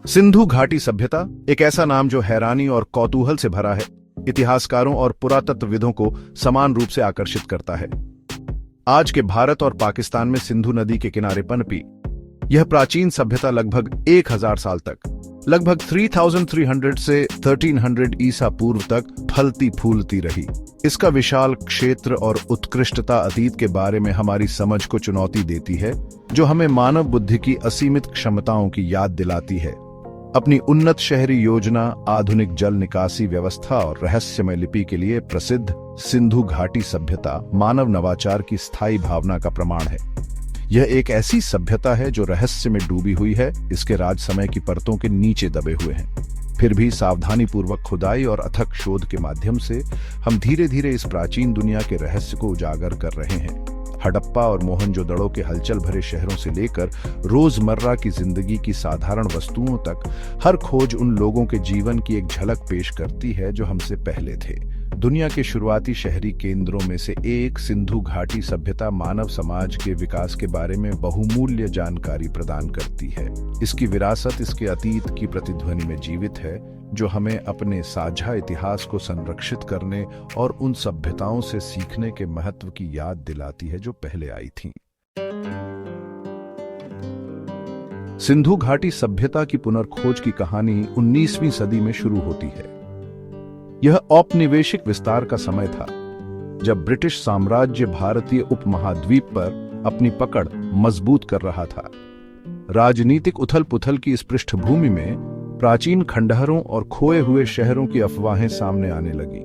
सिंधु घाटी सभ्यता एक ऐसा नाम जो हैरानी और कौतूहल से भरा है, इतिहासकारों और पुरातत्वविदों को समान रूप से आकर्षित करता है। आज के भारत और पाकिस्तान में सिंधु नदी के किनारे पनपी यह प्राचीन सभ्यता लगभग 1000 साल तक, लगभग 3300 से 1300 ईसा पूर्व तक फलती फूलती रही। इसका विशाल क्षेत्र और उत्कृष्टता अतीत के बारे में हमारी समझ को चुनौती देती है, जो हमें मानव बुद्धि की असीमित क्षमताओं की याद दिलाती है। अपनी उन्नत शहरी योजना, आधुनिक जल निकासी व्यवस्था और रहस्यमय लिपि के लिए प्रसिद्ध सिंधु घाटी सभ्यता मानव नवाचार की स्थायी भावना का प्रमाण है। यह एक ऐसी सभ्यता है जो रहस्य में डूबी हुई है, इसके राज समय की परतों के नीचे दबे हुए हैं। फिर भी सावधानीपूर्वक खुदाई और अथक शोध के माध्यम से हम धीरे धीरे इस प्राचीन दुनिया के रहस्य को उजागर कर रहे हैं। हड़प्पा और मोहनजोदड़ो के हलचल भरे शहरों से लेकर रोजमर्रा की जिंदगी की साधारण वस्तुओं तक, हर खोज उन लोगों के जीवन की एक झलक पेश करती है जो हमसे पहले थे। दुनिया के शुरुआती शहरी केंद्रों में से एक सिंधु घाटी सभ्यता मानव समाज के विकास के बारे में बहुमूल्य जानकारी प्रदान करती है। इसकी विरासत इसके अतीत की प्रतिध्वनि में जीवित है, जो हमें अपने साझा इतिहास को संरक्षित करने और उन सभ्यताओं से सीखने के महत्व की याद दिलाती है जो पहले आई थीं। सिंधु घाटी सभ्यता की पुनर्खोज की कहानी 19वीं सदी में शुरू होती है। यह औपनिवेशिक विस्तार का समय था, जब ब्रिटिश साम्राज्य भारतीय उपमहाद्वीप पर अपनी पकड़ मजबूत कर रहा था। राजनीतिक उथल-पुथल की इस पृष्ठभूमि में प्राचीन खंडहरों और खोए हुए शहरों की अफवाहें सामने आने लगी।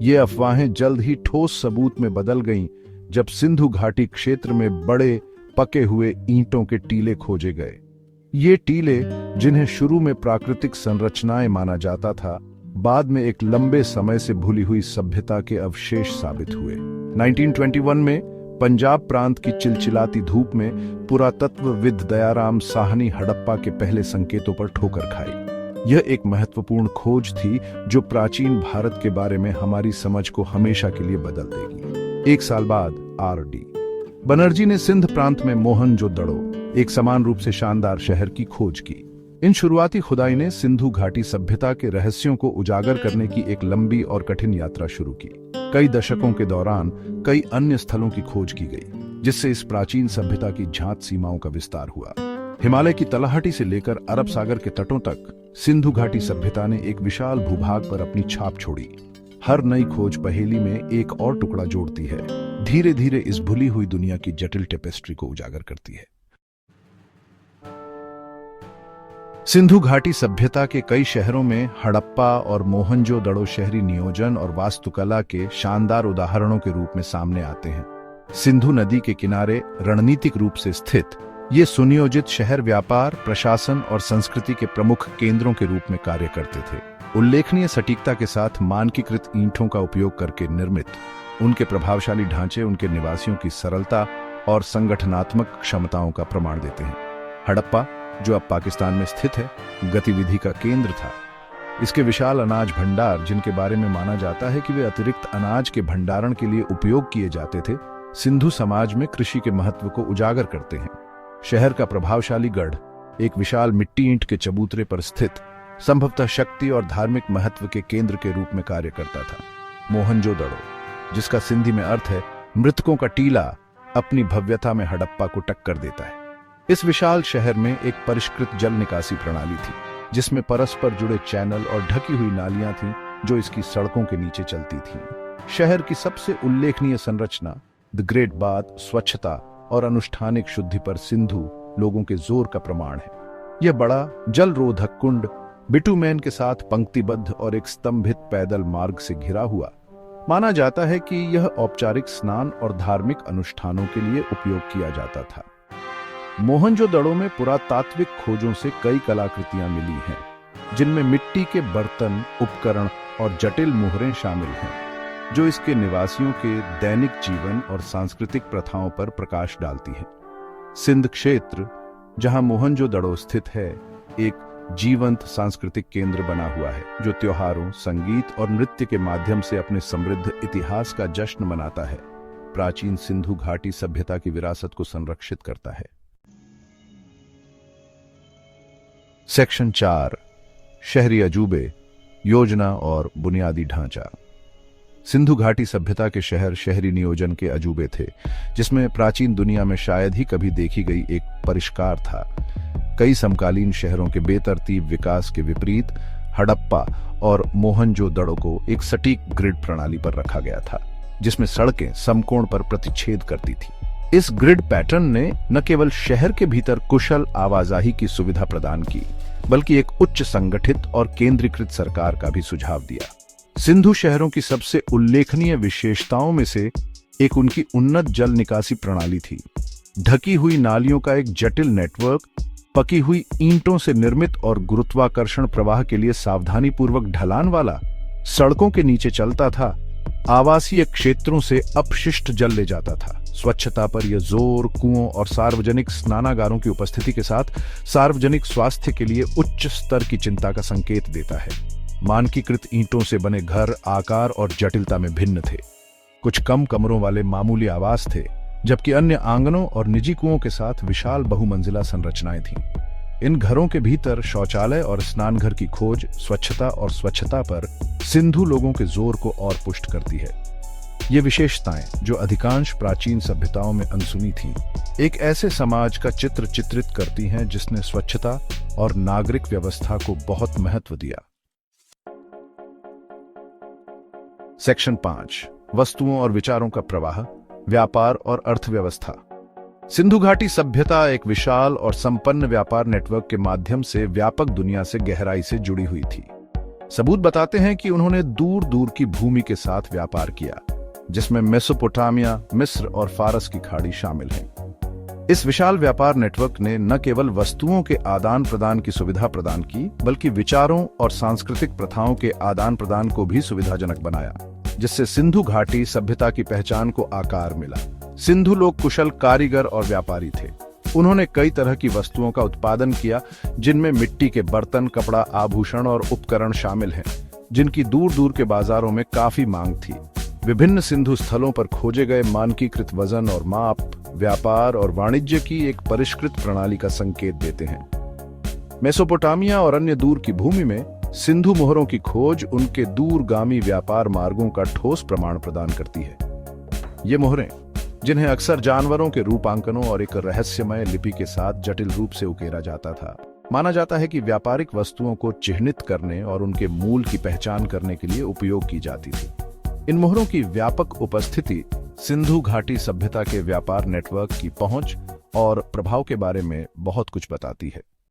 ये अफवाहें जल्द ही ठोस सबूत में बदल गईं, जब सिंधु घाटी क्षेत्र में बड़े पके हुए ईंटों के टीले खोजे गए। ये टीले, जिन्हें शुरू में प्राकृतिक संरचनाएं माना जाता था, बाद में एक लंबे समय से भूली हुई सभ्यता के अवशेष साबित हुए। 1921 में पंजाब प्रांत की चिलचिलाती धूप में पुरातत्वविद दयाराम साहनी हड़प्पा के पहले संकेतों पर ठोकर खाई। यह एक महत्वपूर्ण खोज थी जो प्राचीन भारत के बारे में हमारी समझ को हमेशा के लिए बदल देगी। एक साल बाद आर.डी. बनर्जी ने सिंध प्रांत में मोहनजोदड़ो, एक समान रूप से शानदार शहर की खोज की। इन शुरुआती खुदाई ने सिंधु घाटी सभ्यता के रहस्यों को उजागर करने की एक लंबी और कठिन यात्रा शुरू की। कई दशकों के दौरान कई अन्य स्थलों की खोज की गई, जिससे इस प्राचीन सभ्यता की ज्ञात सीमाओं का विस्तार हुआ। हिमालय की तलहटी से लेकर अरब सागर के तटों तक सिंधु घाटी सभ्यता ने एक विशाल भूभाग पर अपनी छाप छोड़ी। हर नई खोज पहेली में एक और टुकड़ा जोड़ती है, धीरे धीरे इस भूली हुई दुनिया की जटिल टेपेस्ट्री को उजागर करती है। सिंधु घाटी सभ्यता के कई शहरों में हड़प्पा और मोहनजोदड़ो शहरी नियोजन और वास्तुकला के शानदार उदाहरणों के रूप में सामने आते हैं। सिंधु नदी के किनारे रणनीतिक रूप से स्थित ये सुनियोजित शहर व्यापार, प्रशासन और संस्कृति के प्रमुख केंद्रों के रूप में कार्य करते थे। उल्लेखनीय सटीकता के साथ मानकीकृत ईंटों का उपयोग करके निर्मित उनके प्रभावशाली ढांचे उनके निवासियों की सरलता और संगठनात्मक क्षमताओं का प्रमाण देते हैं। हड़प्पा, जो अब पाकिस्तान में स्थित है, गतिविधि का केंद्र था। इसके विशाल अनाज भंडार, जिनके बारे में माना जाता है कि वे अतिरिक्त अनाज के भंडारण के लिए उपयोग किए जाते थे, सिंधु समाज में कृषि के महत्व को उजागर करते हैं। शहर का प्रभावशाली गढ़, एक विशाल मिट्टी ईंट के चबूतरे पर स्थित, संभवतः शक्ति और धार्मिक महत्व के केंद्र के रूप में कार्य करता था। मोहनजोदड़ो, जिसका सिंधी में अर्थ है मृतकों का टीला, अपनी भव्यता में हड़प्पा को टक्कर देता है। इस विशाल शहर में एक परिष्कृत जल निकासी प्रणाली थी, जिसमें परस्पर जुड़े चैनल और ढकी हुई नालियां थीं, जो इसकी सड़कों के नीचे चलती थीं। शहर की सबसे उल्लेखनीय संरचना, द ग्रेट बाथ, स्वच्छता और अनुष्ठानिक शुद्धि पर सिंधु लोगों के जोर का प्रमाण है। यह बड़ा जलरोधक कुंड बिटुमेन के साथ पंक्तिबद्ध और एक स्तंभित पैदल मार्ग से घिरा हुआ, माना जाता है कि यह औपचारिक स्नान और धार्मिक अनुष्ठानों के लिए उपयोग किया जाता था। मोहनजोदड़ो में पुरातात्विक खोजों से कई कलाकृतियां मिली हैं, जिनमें मिट्टी के बर्तन, उपकरण और जटिल मुहरें शामिल हैं, जो इसके निवासियों के दैनिक जीवन और सांस्कृतिक प्रथाओं पर प्रकाश डालती हैं। सिंध क्षेत्र, जहां मोहनजोदड़ो स्थित है, एक जीवंत सांस्कृतिक केंद्र बना हुआ है, जो त्योहारों, संगीत और नृत्य के माध्यम से अपने समृद्ध इतिहास का जश्न मनाता है। प्राचीन सिंधु घाटी सभ्यता की विरासत को संरक्षित करता है। सेक्शन 4 शहरी अजूबे, योजना और बुनियादी ढांचा। सिंधु घाटी सभ्यता के शहर शहरी नियोजन के अजूबे थे, जिसमें प्राचीन दुनिया में शायद ही कभी देखी गई एक परिष्कार था। कई समकालीन शहरों के बेतरतीब विकास के विपरीत हड़प्पा और मोहनजोदड़ो को एक सटीक ग्रिड प्रणाली पर रखा गया था, जिसमें सड़कें समकोण पर प्रतिच्छेद करती थी। इस ग्रिड पैटर्न ने न केवल शहर के भीतर कुशल आवाजाही की सुविधा प्रदान की, बल्कि एक उच्च संगठित और केंद्रीकृत सरकार का भी सुझाव दिया। सिंधु शहरों की सबसे उल्लेखनीय विशेषताओं में से एक उनकी उन्नत जल निकासी प्रणाली थी। ढकी हुई नालियों का एक जटिल नेटवर्क, पकी हुई ईंटों से निर्मित और गुरुत्वाकर्षण प्रवाह के लिए सावधानीपूर्वक ढलान वाला, सड़कों के नीचे चलता था, आवासीय क्षेत्रों से अपशिष्ट जल ले जाता था। स्वच्छता पर यह जोर कुओं और सार्वजनिक स्नानागारों की उपस्थिति के साथ सार्वजनिक स्वास्थ्य के लिए उच्च स्तर की चिंता का संकेत देता है। मानकीकृत ईंटों से बने घर आकार और जटिलता में भिन्न थे। कुछ कम कमरों वाले मामूली आवास थे, जबकि अन्य आंगनों और निजी कुओं के साथ विशाल बहुमंजिला संरचनाएं थीं। इन घरों के भीतर शौचालय और स्नानघर की खोज स्वच्छता और स्वच्छता पर सिंधु लोगों के जोर को और पुष्ट करती है। ये विशेषताएं, जो अधिकांश प्राचीन सभ्यताओं में अनसुनी थीं, एक ऐसे समाज का चित्र चित्रित करती हैं जिसने स्वच्छता और नागरिक व्यवस्था को बहुत महत्व दिया। सेक्शन 5 वस्तुओं और विचारों का प्रवाह, व्यापार और अर्थव्यवस्था। सिंधु घाटी सभ्यता एक विशाल और संपन्न व्यापार नेटवर्क के माध्यम से व्यापक दुनिया से गहराई से जुड़ी हुई थी। सबूत बताते हैं कि उन्होंने दूर दूर की भूमि के साथ व्यापार किया, जिसमें मेसोपोटामिया, मिस्र और फारस की खाड़ी शामिल हैं। इस विशाल व्यापार नेटवर्क ने न केवल वस्तुओं के आदान प्रदान की सुविधा प्रदान की, बल्कि विचारों और सांस्कृतिक प्रथाओं के आदान प्रदान को भी सुविधाजनक बनाया, जिससे सिंधु घाटी सभ्यता की पहचान को आकार मिला। सिंधु लोग कुशल कारीगर और व्यापारी थे। उन्होंने कई तरह की वस्तुओं का उत्पादन किया, जिनमें मिट्टी के बर्तन, कपड़ा, आभूषण और उपकरण शामिल हैं, जिनकी दूर दूर के बाजारों में काफी मांग थी। विभिन्न सिंधु स्थलों पर खोजे गए मानकीकृत वजन और माप व्यापार और वाणिज्य की एक परिष्कृत प्रणाली का संकेत देते हैं। मेसोपोटामिया और अन्य दूर की भूमि में सिंधु मोहरों की खोज उनके दूरगामी व्यापार मार्गों का ठोस प्रमाण प्रदान करती है। ये मोहरें, जिन्हें अक्सर जानवरों के रूपांकनों और एक रहस्यमय लिपि के साथ जटिल रूप से उकेरा जाता था, माना जाता है कि व्यापारिक वस्तुओं को चिह्नित करने और उनके मूल की पहचान करने के लिए उपयोग की जाती थी। इन मोहरों की व्यापक उपस्थिति सिंधु घाटी सभ्यता के व्यापार नेटवर्क की पहुंच और प्रभाव के बारे में बहुत कुछ बताती है।